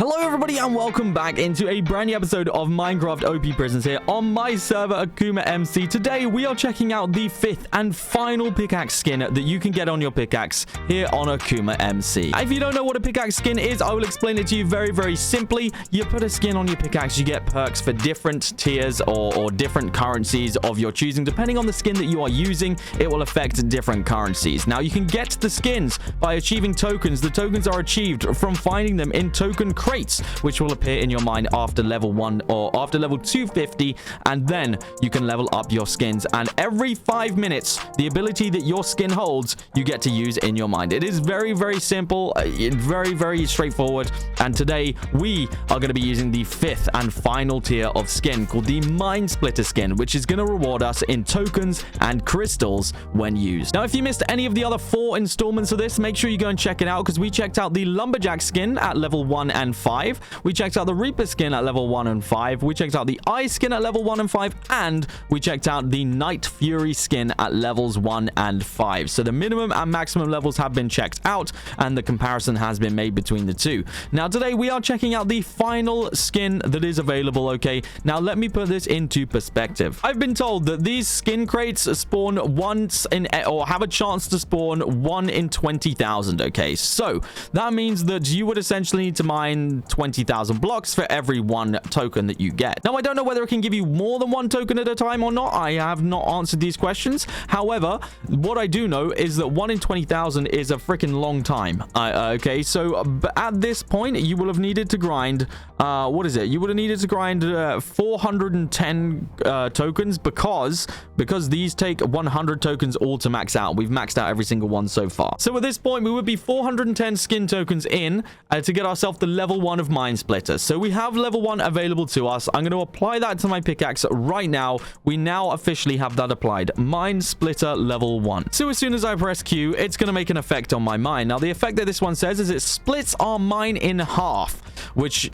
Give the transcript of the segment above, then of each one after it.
Hello everybody and welcome back into a brand new episode of Minecraft OP Prisons here on my server AkumaMC. Today we are checking out the 5th and final pickaxe skin that you can get on your pickaxe here on AkumaMC. If you don't know what a pickaxe skin is, I will explain it to you very simply. You put a skin on your pickaxe, you get perks for different tiers or different currencies of your choosing. Depending on the skin that you are using, it will affect different currencies. Now you can get the skins by achieving tokens. The tokens are achieved from finding them in token crates, which will appear in your mine after level 1 or after level 250, and then you can level up your skins. And every 5 minutes, the ability that your skin holds, you get to use in your mine. It is very simple, very straightforward. And today we are going to be using the 5th and final tier of skin called the Mine Splitter skin, which is going to reward us in tokens and crystals when used. Now, if you missed any of the other 4 installments of this, make sure you go and check it out, because we checked out the Lumberjack skin at level 1 and 5. We checked out the Reaper skin at level 1 and 5. We checked out the Eye skin at level 1 and 5. And we checked out the Night Fury skin at levels 1 and 5. So the minimum and maximum levels have been checked out, and the comparison has been made between the two. Now, today we are checking out the final skin that is available, okay? Now, let me put this into perspective. I've been told that these skin crates spawn once in, or have a chance to spawn 1 in 20,000, okay? So that means that you would essentially need to mine 20,000 blocks for every 1 token that you get. Now, I don't know whether it can give you more than 1 token at a time or not. I have not answered these questions. However, what I do know is that 1 in 20,000 is a freaking long time. Okay, so at this point, you will have needed to grind, what is it? You would have needed to grind 410 tokens because these take 100 tokens all to max out. We've maxed out every single one so far. So at this point, we would be 410 skin tokens in to get ourselves the level 1 of Mine Splitter. So we have level 1 available to us. I'm going to apply that to my pickaxe right now. We now officially have that applied. Mine Splitter level 1. So as soon as I press Q, it's going to make an effect on my mine. Now, the effect that this one says is it splits our mine in half, which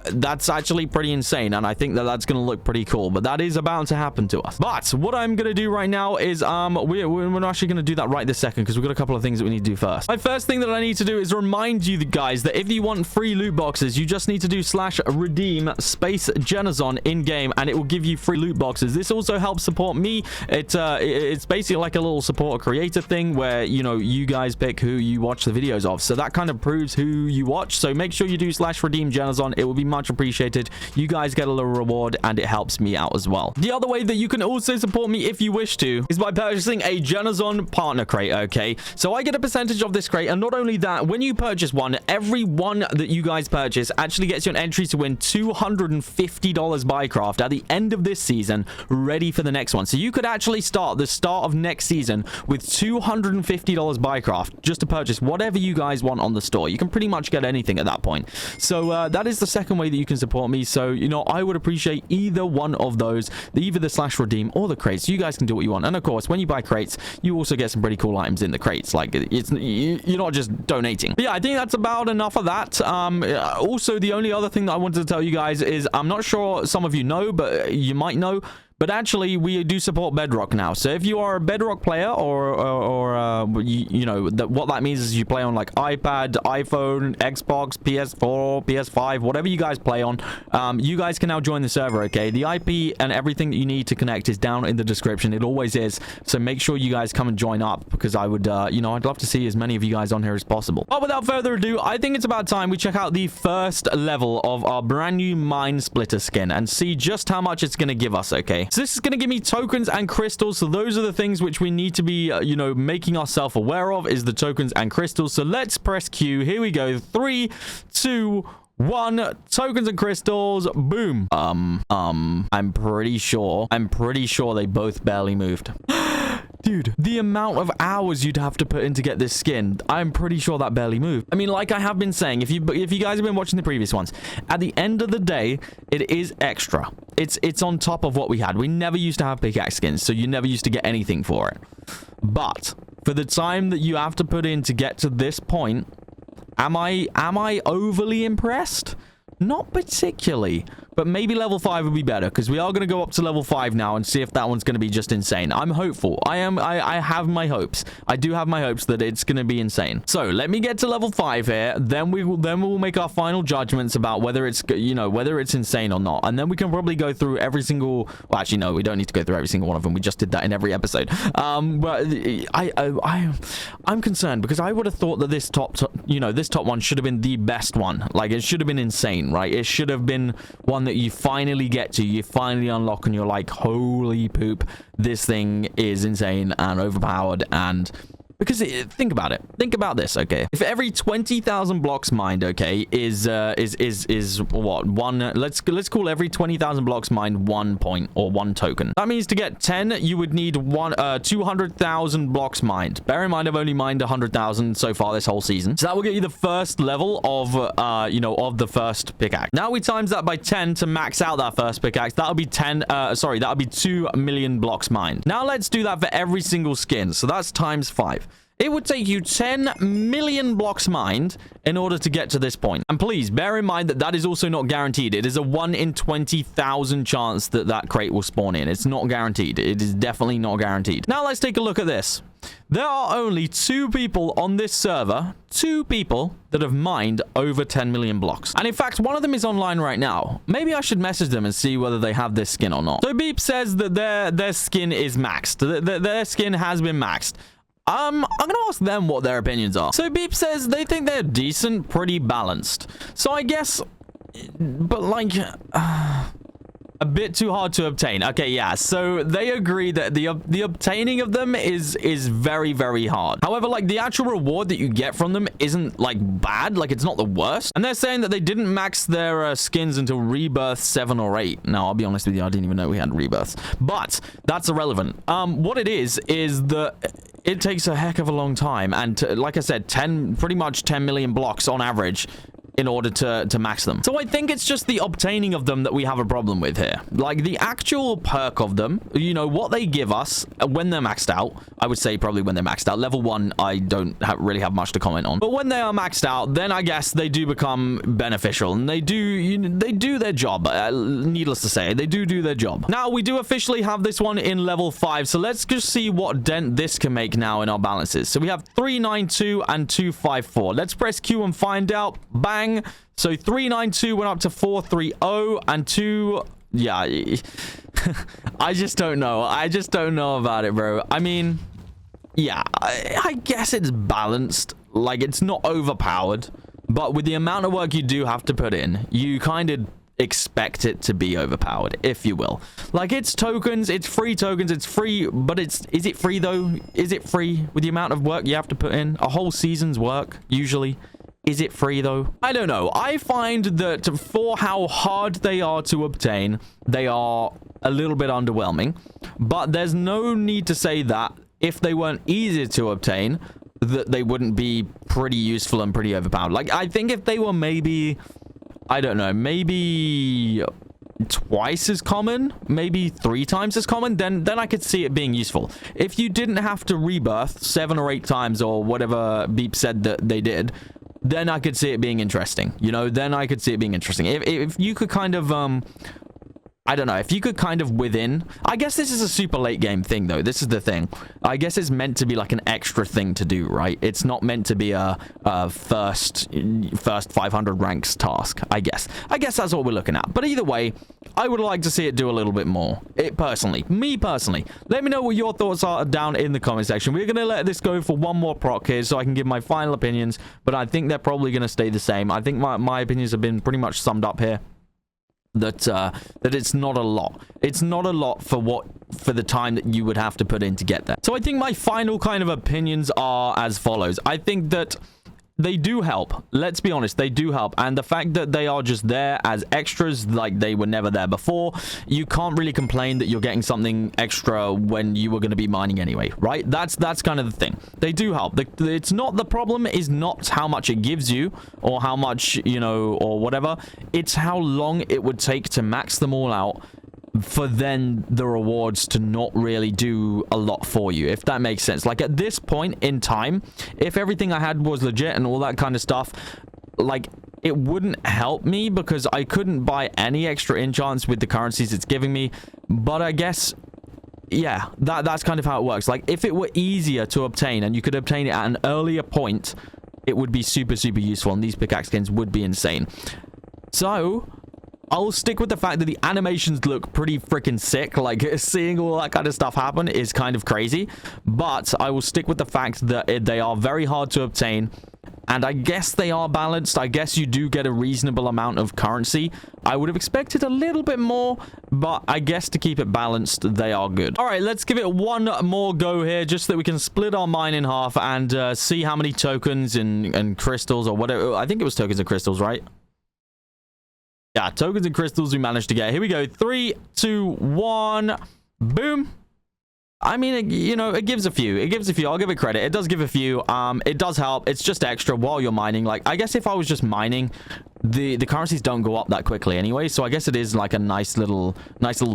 that's actually pretty insane, and I think that that's going to look pretty cool, but that is about to happen to us. But what I'm going to do right now is we're not actually going to do that right this second, because we've got a couple of things that we need to do first. My first thing that I need to do is remind you guys that if you want free loot boxes, you just need to do /redeem space Generzon in game, and it will give you free loot boxes. This also helps support me. It's basically like a little support a creator thing where, you know, you guys pick who you watch the videos of, so that kind of proves who you watch. So make sure you do /redeem Generzon. It will be much appreciated. You guys get a little reward, and it helps me out as well. The other way that you can also support me if you wish to is by purchasing a Generzon partner crate, okay? So I get a percentage of this crate, and not only that, when you purchase one, every one that you guys purchase actually gets you an entry to win $250 Bycraft at the end of this season, ready for the next one. So you could actually start the start of next season with $250 Bycraft just to purchase whatever you guys want on the store. You can pretty much get anything at that point. So that is the second way that you can support me. So, you know, I would appreciate either one of those, either the /redeem or the crates. You guys can do what you want. And of course, when you buy crates, you also get some pretty cool items in the crates. Like, you're not just donating. But yeah, I think that's about enough of that. Also, the only other thing that I wanted to tell you guys is, I'm not sure some of you know, but you might know, but actually, we do support Bedrock now. So if you are a Bedrock player, or you know, what that means is you play on like iPad, iPhone, Xbox, PS4, PS5, whatever you guys play on, you guys can now join the server, okay? The IP and everything that you need to connect is down in the description. It always is. So make sure you guys come and join up, because I would, you know, I'd love to see as many of you guys on here as possible. But without further ado, I think it's about time we check out the first level of our brand new Mine Splitter skin and see just how much it's going to give us, okay? So this is going to give me tokens and crystals. So those are the things which we need to be, you know, making ourselves aware of, is the tokens and crystals. So let's press Q. Here we go. 3, 2, 1. Tokens and crystals. Boom. I'm pretty sure they both barely moved. Dude, the amount of hours you'd have to put in to get this skin, I'm pretty sure that barely moved. I mean, like I have been saying, if you guys have been watching the previous ones, at the end of the day, it is extra. It's on top of what we had. We never used to have pickaxe skins, so you never used to get anything for it. But for the time that you have to put in to get to this point, am I overly impressed? Not particularly, but maybe level 5 would be better, because we are going to go up to level 5 now and see if that one's going to be just insane. I'm hopeful. I have my hopes. I do have my hopes that it's going to be insane. So let me get to level 5 here. Then we will make our final judgments about whether it's, you know, whether it's insane or not. And then we can probably go through every single, well, actually, no, we don't need to go through every single one of them. We just did that in every episode. But I'm concerned, because I would have thought that this top one should have been the best one. Like, it should have been insane, right? It should have been one that you finally get to, you finally unlock, and you're like, holy poop, this thing is insane and overpowered. And because think about it. Think about this, okay? If every 20,000 blocks mined, okay, is what, one? Let's call every 20,000 blocks mined 1 point or 1 token. That means to get 10, you would need 200,000 blocks mined. Bear in mind, I've only mined 100,000 so far this whole season. So that will get you the first level of, you know, of the first pickaxe. Now we times that by 10 to max out that first pickaxe. That'll be 2 million blocks mined. Now let's do that for every single skin. So that's times 5. It would take you 10 million blocks mined in order to get to this point. And please bear in mind that that is also not guaranteed. It is a 1 in 20,000 chance that that crate will spawn in. It's not guaranteed. It is definitely not guaranteed. Now let's take a look at this. There are only 2 people on this server, 2 people that have mined over 10 million blocks. And in fact, one of them is online right now. Maybe I should message them and see whether they have this skin or not. So Beep says that their skin is maxed. Their skin has been maxed. I'm gonna ask them what their opinions are. So Beep says they think they're decent, pretty balanced. So I guess, but like, a bit too hard to obtain. Okay, yeah. So they agree that the obtaining of them is very, very hard. However, like, the actual reward that you get from them isn't like bad. Like, it's not the worst. And they're saying that they didn't max their skins until rebirth 7 or 8. Now, I'll be honest with you, I didn't even know we had rebirths. But that's irrelevant. What it is that it takes a heck of a long time, and like I said, pretty much 10 million blocks on average in order to max them. So I think it's just the obtaining of them that we have a problem with here. Like, the actual perk of them, you know, what they give us when they're maxed out, I would say probably when they're maxed out. Level 1, I don't really have much to comment on. But when they are maxed out, then I guess they do become beneficial, and they do their job. Needless to say, they do their job. Now, we do officially have this one in level 5, so let's just see what dent this can make now in our balances. So we have 392 and 254. Let's press Q and find out. Bang. So 392 went up to 430 and 2... Yeah. I just don't know. I just don't know about it, bro. I mean, yeah, I guess it's balanced. Like, it's not overpowered. But with the amount of work you do have to put in, you kind of expect it to be overpowered, if you will. Like, it's tokens, it's free tokens, it's free, but is it free though? Is it free with the amount of work you have to put in? A whole season's work, usually. Is it free though? I don't know. I find that for how hard they are to obtain, they are a little bit underwhelming. But there's no need to say that if they weren't easier to obtain, that they wouldn't be pretty useful and pretty overpowered. Like, I think if they were maybe, I don't know, maybe twice as common, maybe 3 times as common, then I could see it being useful. If you didn't have to rebirth 7 or 8 times or whatever Beep said that they did, then I could see it being interesting. You know, then I could see it being interesting. If you could kind of, I don't know, if you could kind of within... I guess this is a super late game thing, though. This is the thing. I guess it's meant to be like an extra thing to do, right? It's not meant to be a first 500 ranks task, I guess. I guess that's what we're looking at. But either way, I would like to see it do a little bit more. Me personally. Let me know what your thoughts are down in the comment section. We're going to let this go for one more proc here so I can give my final opinions. But I think they're probably going to stay the same. I think my opinions have been pretty much summed up here. That it's not a lot. It's not a lot for the time that you would have to put in to get there. So I think my final kind of opinions are as follows. I think that they do help. Let's be honest, they do help. And the fact that they are just there as extras, like they were never there before, you can't really complain that you're getting something extra when you were going to be mining anyway, right? That's kind of the thing. They do help. It's not, the problem is not how much it gives you or how much, you know, or whatever. It's how long it would take to max them all out for then the rewards to not really do a lot for you, if that makes sense. Like, at this point in time, if everything I had was legit and all that kind of stuff, like, it wouldn't help me because I couldn't buy any extra enchants with the currencies it's giving me. But I guess, yeah, that's kind of how it works. Like, if it were easier to obtain and you could obtain it at an earlier point, it would be super, super useful, and these pickaxe skins would be insane. So I'll stick with the fact that the animations look pretty freaking sick. Like, seeing all that kind of stuff happen is kind of crazy. But I will stick with the fact that they are very hard to obtain. And I guess they are balanced. I guess you do get a reasonable amount of currency. I would have expected a little bit more, but I guess to keep it balanced, they are good. All right, let's give it one more go here, just so that we can split our mine in half and see how many tokens and crystals or whatever. I think it was tokens and crystals, right? Yeah, tokens and crystals we managed to get. Here we go. 3, 2, 1. Boom. I mean, you know, it gives a few. It gives a few. I'll give it credit. It does give a few. It does help. It's just extra while you're mining. Like, I guess if I was just mining, the currencies don't go up that quickly anyway. So I guess it is like a nice little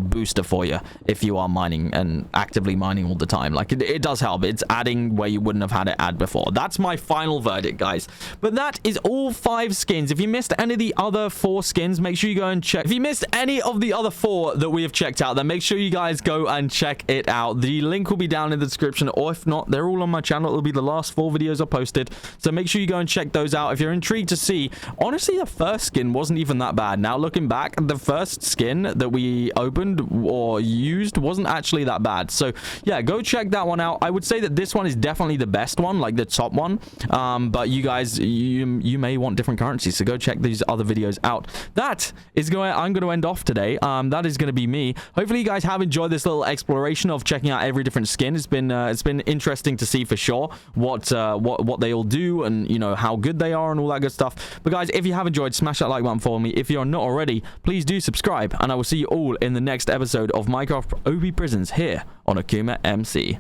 booster for you if you are mining and actively mining all the time. Like, it does help. It's adding where you wouldn't have had it add before. That's my final verdict, guys. But that is all 5 skins. If you missed any of the other 4 skins, make sure you go and check. If you missed any of the other 4 that we have checked out, then make sure you guys go and check it out. The link will be down in the description, or if not, they're all on my channel. It'll be the last 4 videos I posted. So make sure you go and check those out if you're intrigued to see. Honestly, the first skin wasn't even that bad. Now looking back, the first skin that we opened or used wasn't actually that bad. So yeah, go check that one out. I would say that this one is definitely the best one, like the top one. But you guys, you may want different currencies, so go check these other videos out. That is I'm going to end off today. That is going to be me. Hopefully you guys have enjoyed this little exploration of checking out every different skin. It's been interesting to see for sure what they all do, and you know how good they are and all that good stuff. But guys, if you have enjoyed, smash that like button for me. If you're not already, please do subscribe, and I will see you all in the next episode of Minecraft OP Prisons here on AkumaMC.